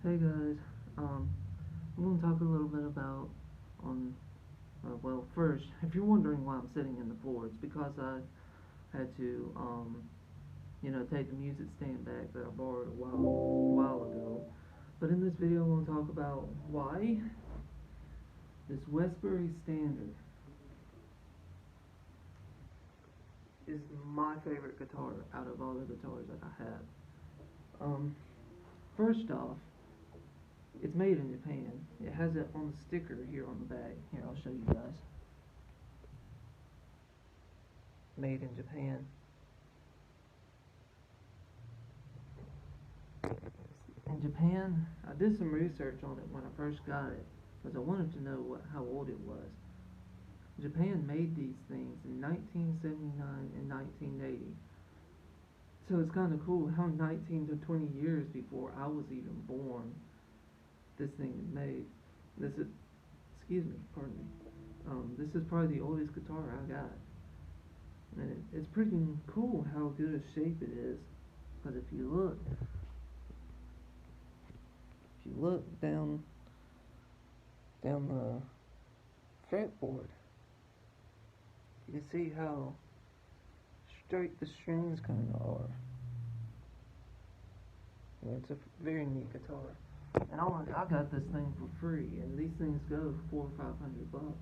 Hey guys, I'm going to talk a little bit about well, first, if you're wondering why I'm sitting in the floor, it's because I had to, take the music stand back that I borrowed a while ago. But in this video, I'm going to talk about why this Westbury Standard is my favorite guitar out of all the guitars that I have. First off, it's made in Japan. It has it on the sticker here on the back. Here, I'll show you guys. Made in Japan. In Japan, I did some research on it when I first got it because I wanted to know how old it was. Japan made these things in 1979 and 1980. So it's kind of cool how 19 to 20 years before I was even born, this thing is made. This is, excuse me, pardon me. This is probably the oldest guitar I got. And it's pretty cool how good a shape it is. Because if you look down the fretboard, you can see how straight the strings kind of are. And it's a very neat guitar. And I got this thing for free, and these things go for $400 or $500.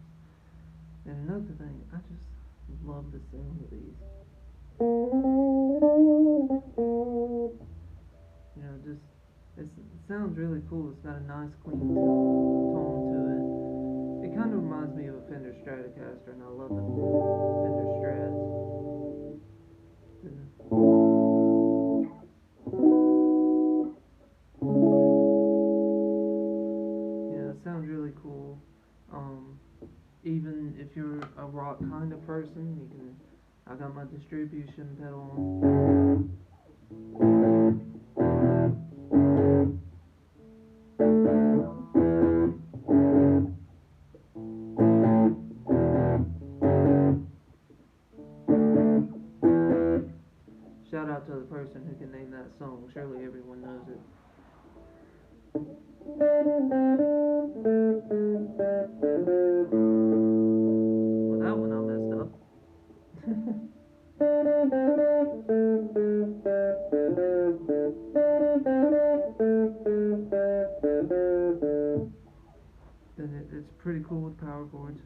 And another thing, I just love the sound of these. It sounds really cool. It's got a nice clean tone to it. It kind of reminds me of a Fender Stratocaster, and I love the Fender Strats. Yeah, it sounds really cool. Even if you're a rock kind of person, I got my distribution pedal on. Shout out to the person who can name that song. Surely everyone knows it. Well, that one I messed up. Then it's pretty cool with power chords.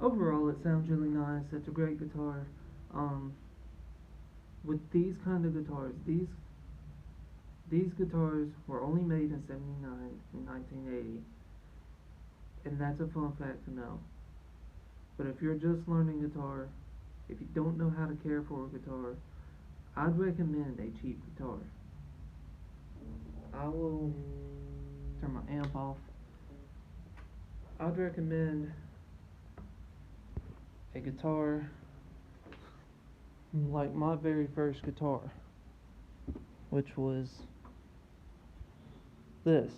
Overall, it sounds really nice. It's a great guitar. With these kind of guitars, these guitars were only made in '79 and 1980, and that's a fun fact to know. But if you're just learning guitar, if you don't know how to care for a guitar, I'd recommend a cheap guitar. I will turn my amp off. I'd recommend a guitar like my very first guitar, which was this.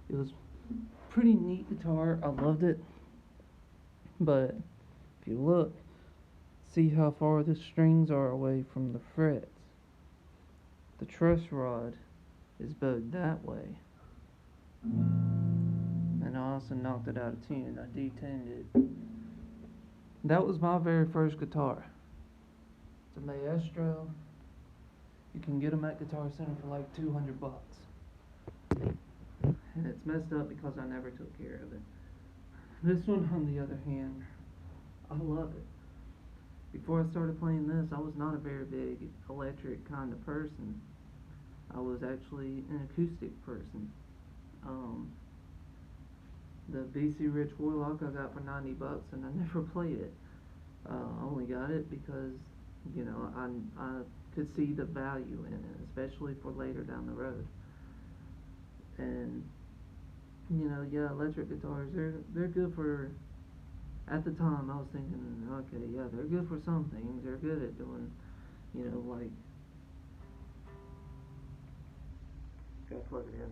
It was pretty neat guitar. I loved it. But if you look, see how far the strings are away from the frets. The truss rod is bowed that way. And I also knocked it out of tune. I detuned it. That was my very first guitar. It's a Maestro. You can get them at Guitar Center for like $200. And it's messed up because I never took care of it. This one, on the other hand, I love it. Before I started playing this, I was not a very big electric kind of person. I was actually an acoustic person. The BC Rich Warlock I got for $90, and I never played it. I only got it because, I could see the value in it, especially for later down the road. And Yeah, electric guitars, they're good for, at the time I was thinking, okay, yeah, they're good for some things. They're good at doing, like, gotta plug it in.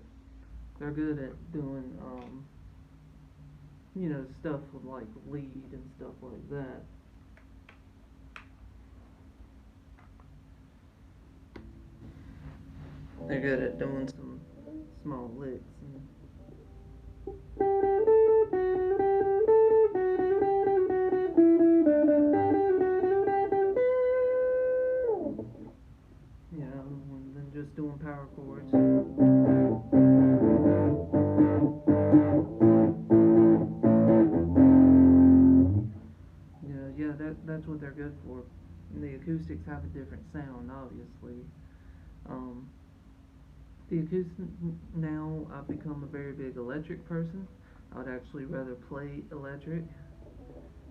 They're good at doing, stuff with like lead and stuff like that. They're good at doing some small licks. Than just doing power chords. That's what they're good for. And the acoustics have a different sound, obviously. Um, the acoustic now, I've become a very big electric person. I'd actually rather play electric.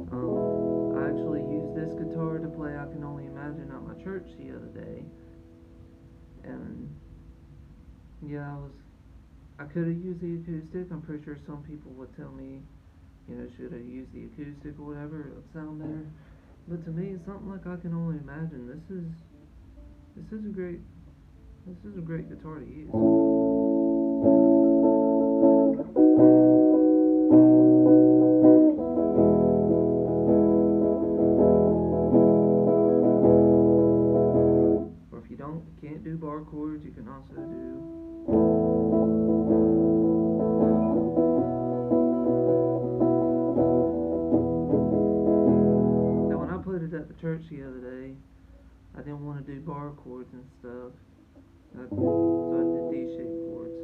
I actually used this guitar to play I Can Only Imagine at my church the other day. And yeah, I could have used the acoustic. I'm pretty sure some people would tell me, should I use the acoustic or whatever, it would sound better. But to me, something like I Can Only Imagine, this is a great this is a great guitar to use. Or if you can't do bar chords, you can also do. Now, when I played it at the church the other day, I didn't want to do bar chords and stuff, so I did D-shaped chords.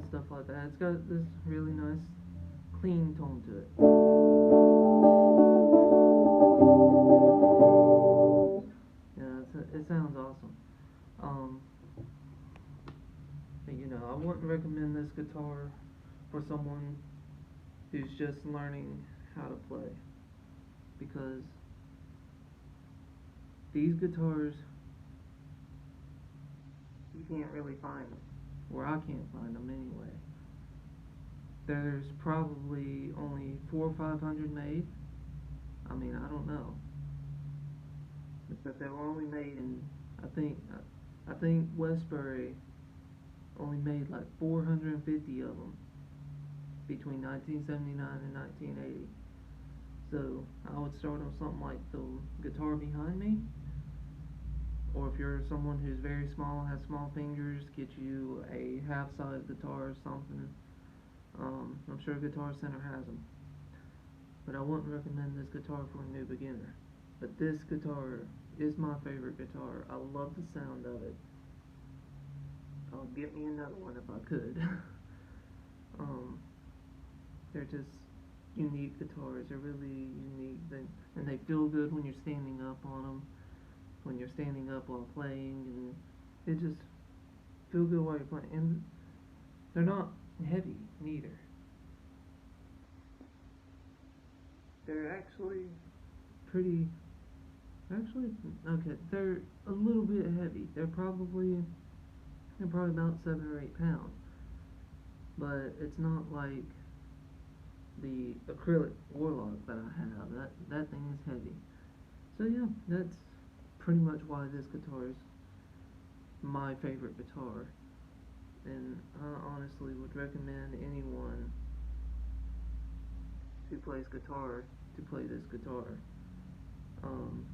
Stuff like that. It's got this really nice, clean tone to it. It sounds awesome. Um, I wouldn't recommend this guitar for someone who's just learning how to play, because these guitars you can't really find them, or I can't find them anyway. There's probably only 400 or 500 made. I mean, I don't know, but they were only made in, I think Westbury only made like 450 of them between 1979 and 1980. So I would start on something like the guitar behind me, or if you're someone who's very small, has small fingers, get you a half-size guitar or something. I'm sure Guitar Center has them, but I wouldn't recommend this guitar for a new beginner. But this guitar is my favorite guitar. I love the sound of it. I'll get me another one if I could. They're just unique guitars. They're really unique, and they feel good when you're standing up on them. When you're standing up while playing, and it just feels good while you're playing. And they're not heavy neither. They're actually pretty. Actually, okay, they're a little bit heavy. They're probably about 7 or 8 pounds, but it's not like the acrylic Warlock that I have. That thing is heavy. So yeah, that's pretty much why this guitar is my favorite guitar, and I honestly would recommend anyone who plays guitar to play this guitar. Um,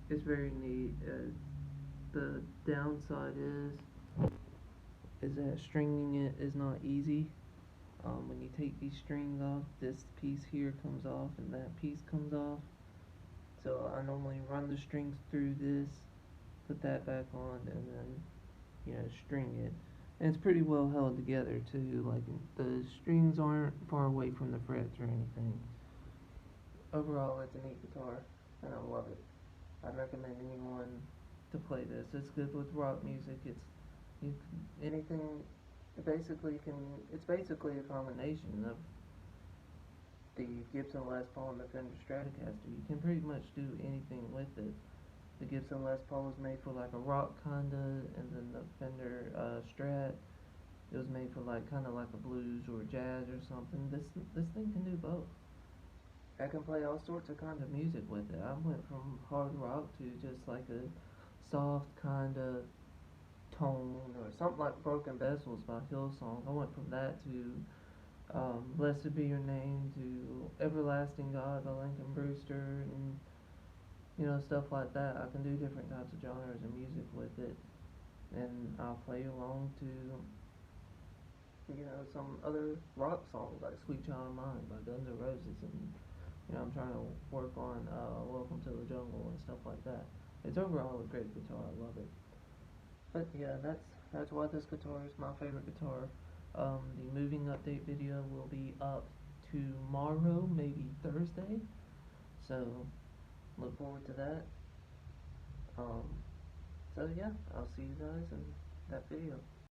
it's very neat. The downside is that stringing it is not easy. When you take these strings off, this piece here comes off and that piece comes off. So I normally run the strings through this, put that back on, and then string it. And it's pretty well held together too. Like, the strings aren't far away from the frets or anything. Overall, it's a neat guitar, and I love it. I'd recommend anyone to play this. It's good with rock music. Anything. It's basically a combination of the Gibson Les Paul and the Fender Stratocaster. You can pretty much do anything with it. The Gibson Les Paul was made for like a rock kinda, and then the Fender Strat, it was made for like kind of like a blues or jazz or something. This thing can do both. I can play all sorts of kind of music with it. I went from hard rock to just like a soft kind of tone or something like Broken Vessels by Hillsong. I went from that to Blessed Be Your Name to Everlasting God by Lincoln Brewster, and stuff like that. I can do different types of genres of music with it, and I'll play along to some other rock songs like Sweet Child of Mine by Guns N' Roses, and I'm trying to work on Welcome to the Jungle and stuff like that. It's overall a great guitar. I love it. But yeah, that's why this guitar is my favorite guitar. The moving update video will be up tomorrow, maybe Thursday. So look forward to that. Um, so yeah, I'll see you guys in that video.